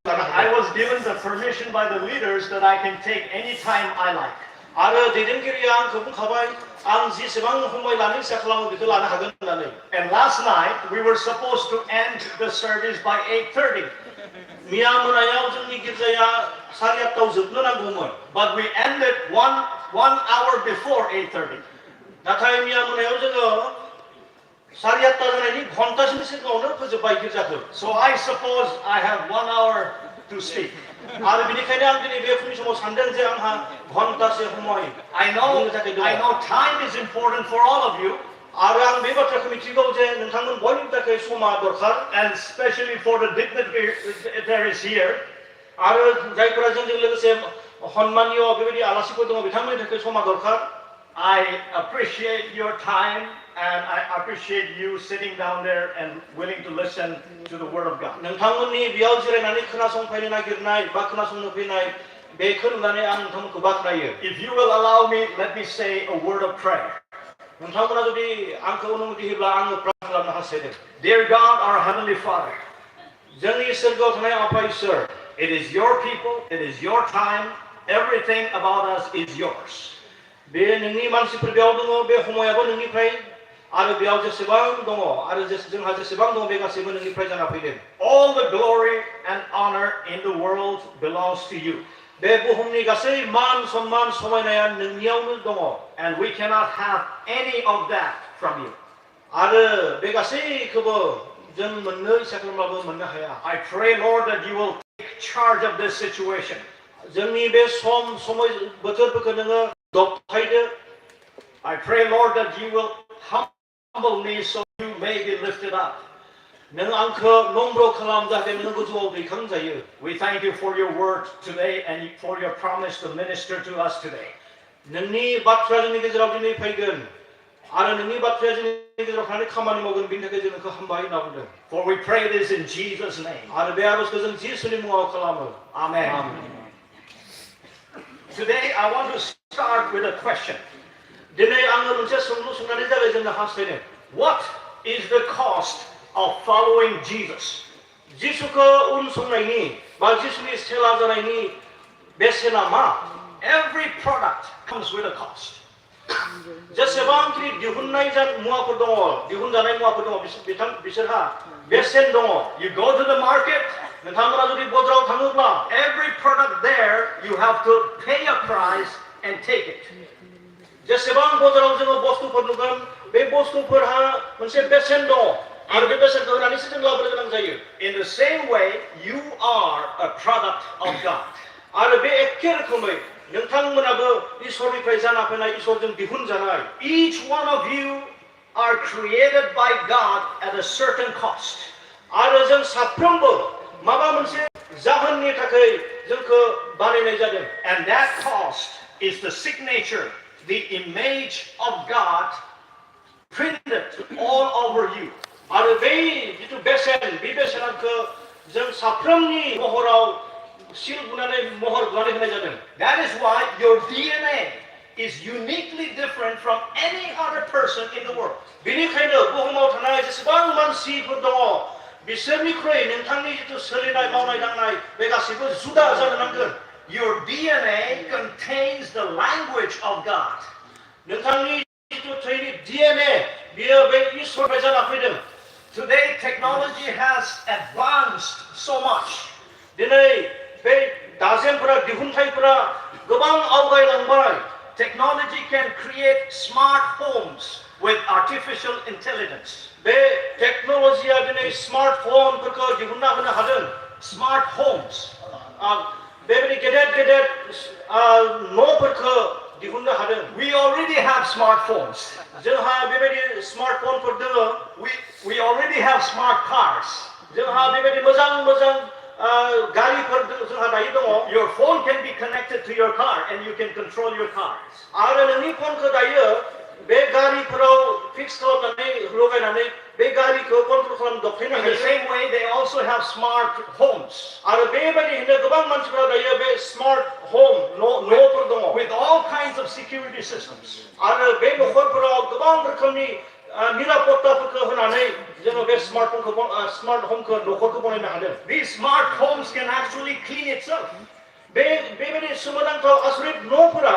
I was given the permission by the leaders that I can take any time I like. And last night we were supposed to end the service by 8:30. But we ended one hour before 8:30. So I suppose I have 1 hour to speak. I know time is important for all of you. And especially for the dignitaries here. I appreciate your time and I appreciate you sitting down there and willing to listen to the Word of God. If you will allow me, let me say a word of prayer. Dear God, our Heavenly Father, it is your people, it is your time, everything about us is yours. All the glory and honor in the world belongs to you. And we cannot have any of that from you. I pray, Lord, that you will take charge of this situation. I pray, Lord, that you will humble me so you may be lifted up. We thank you for your word today and for your promise to minister to us today. For we pray this in Jesus' name. Amen. Today I want to start with a question. What is the cost of following Jesus? Every product comes with a cost. You go to the market, every product there, you have to pay a price and take it. In the same way, you are a product of God. Each one of you are created by God at a certain cost. And that cost is the signature, the image of God printed all over you. That is why your DNA is uniquely different from any other person in the world. Your DNA contains the language of God. Today, technology has advanced so much. Technology can create smart homes with artificial intelligence. Smart homes. We already have smartphones. We already have smart cars. Your phone can be connected to your car and you can control your cars. In the same way, they also have smart homes. Smart home with all kinds of security systems. निरापत्ताफोरखौ होनानै जोङो बे smart हमखौ न'खरखौ बनायनो हादों। These smart homes can actually clean itself. बेबायदि सोमोनांथाव आसरित न'फोरा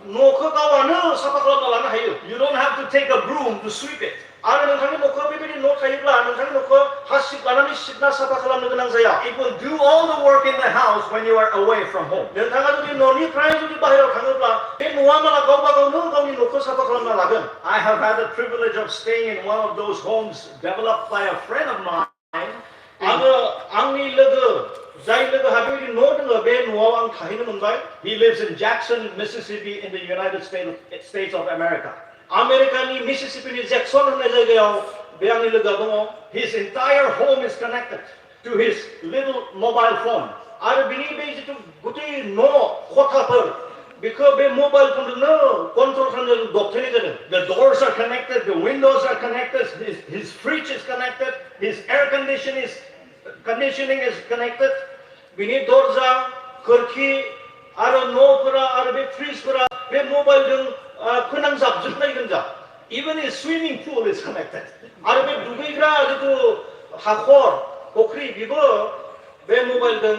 न'खौ गावआनो साफा खालामना लानो हायो। You don't have to take a broom to sweep it. आरो नोंथांनि न'खौ बेबायदि न' थायोब्ला नोंथांनि न'खौ हासिब लानानै सिबना साफा खालामनो गोनां जाया। It will do all the work in the house when you are away from home. नोंथाङा जुदि न'निफ्राय जुदि बाहेरायाव थाङोब्ला बे न'आ माला गावबा गावनो गावनि न'खौ साफा खालामना लागोन। I have had the privilege of staying in one of those homes developed by a friend of mine. आङो आंनि लोगो जाय लोगोहा बेबायदि न' दङ बे न'आव आं थाहैनो मोनबाय। He lives in Jackson, Mississippi in the United States of America. आमेरिकानि मिसिसिपिनि जेक्सन होननाय जायगायाव बे आंनि लोगोआ दङ। His entire home is connected to his little mobile phone. आरो बिनि बे जिथु गुथै न' खथाफोर बेखौ बे मबाइल फनजोंनो कन्ट्रल खालामनो दबथायनाय जादों। The doors are connected, the windows are connected, his fridge is connected, his air conditioning is connected. बिनि दरजा खोरखि आरो न'फोरा आरो बे फ्रिजफोरा बे मबाइलजों फोनांजाबजोबनाय गोजा। Even his swimming pool is connected. आरो बे दुगैग्रा जिथु हाखर फुख्रि बेबो बे मबाइलजों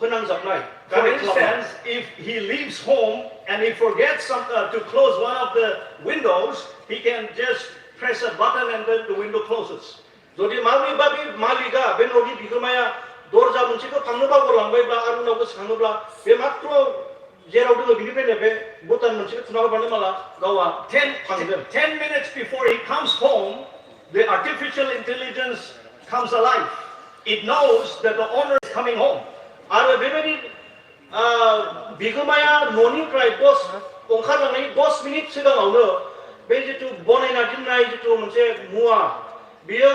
फोनांजाबनाय। For instance, if he leaves home and he forgets to close one of the windows, he can just press a button and then the window closes. जुदि माबेबा बे मालिका बे न'नि बिगोमाया दरजा मोनसेखौ फांनो बावगारलांबायब्ला आरो उनाव गोसोखाङोब्ला बे मात्र जेराव दङ बिनिफ्रायनो बे बटन मोनसेखौ थुना होबानो माला गावआ 10 minutes before he comes home, the artificial intelligence comes alive. It knows that the owner is coming home. आरो बेबायदि बिगोमाया न'निफ्राय ओंखारलांनायनि 10 मिनिट सिगाङावनो बे जिथु बनायना दोननाय जिथु मोनसे मुवा बियो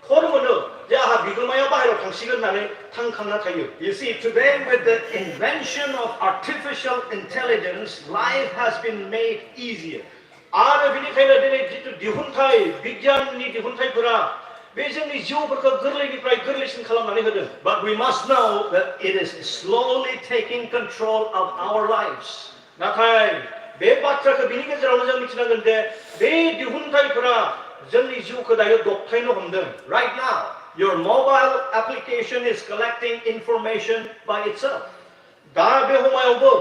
खर मोनो जे आहा बिगोमाया बाहेरायाव थांसिगोन होननानै थांखांना थायो। You see, today with the invention of artificial intelligence, life has been made easier. आरो बेनिखायनो दिनै जिथु दिहुनथाय बिगियाननि दिहुनथायफोरा बे जोंनि जिउफोरखौ गोरलैनिफ्राय गोरलैसिन खालामनानै होदों। But we must know that it is slowly taking control of our lives. नाथाय बे बाथ्राखौ बिनि गेजेरावनो जों मिथिनांगोन जे बे दिहुनथायफोरा जोंनि जिउखौ दायो दबथायनो हमदों। Right now, your mobile application is collecting information by itself. दा बे समायावबो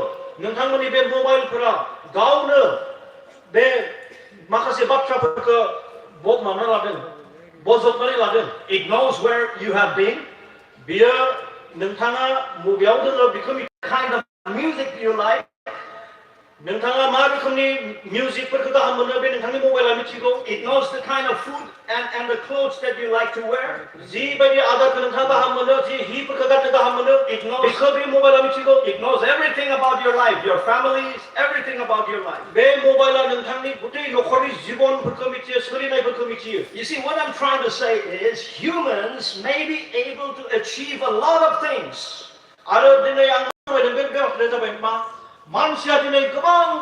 नोंथांमोननि बे मबाइलफोरा गावनो बे माखासे बाथ्राफोरखौ मावना लादों बजबनानै लादों। It knows where you have been, बियो नोंथाङा बबेयाव दङ बेखौ kind of music you like. नोंथाङा मा रोखोमनि मिउजिकफोरखौ गाहाम मोनो बे नोंथांनि मबाइला मिथिगौ। It knows the kind of food and the clothes that you like to wear. जिबायदि आदारखौ नोंथाङा गाहाम मोनो जि हिफोरखौ गाननो गाहाम मोनो बेखौ बे मबाइला मिथिगौ। It knows everything about your life, your families, everything about your life. बे मबाइला नोंथांनि गुथै नखरनि जिबनफोरखौ मिथियो सोलिनायफोरखौ मिथियो। You see, what I'm trying to say is humans may be able to achieve a lot of things. आरो दिनै आं फोरमायदों बे बाथ्राया जाबाय मा मानसिया दिनै गोबां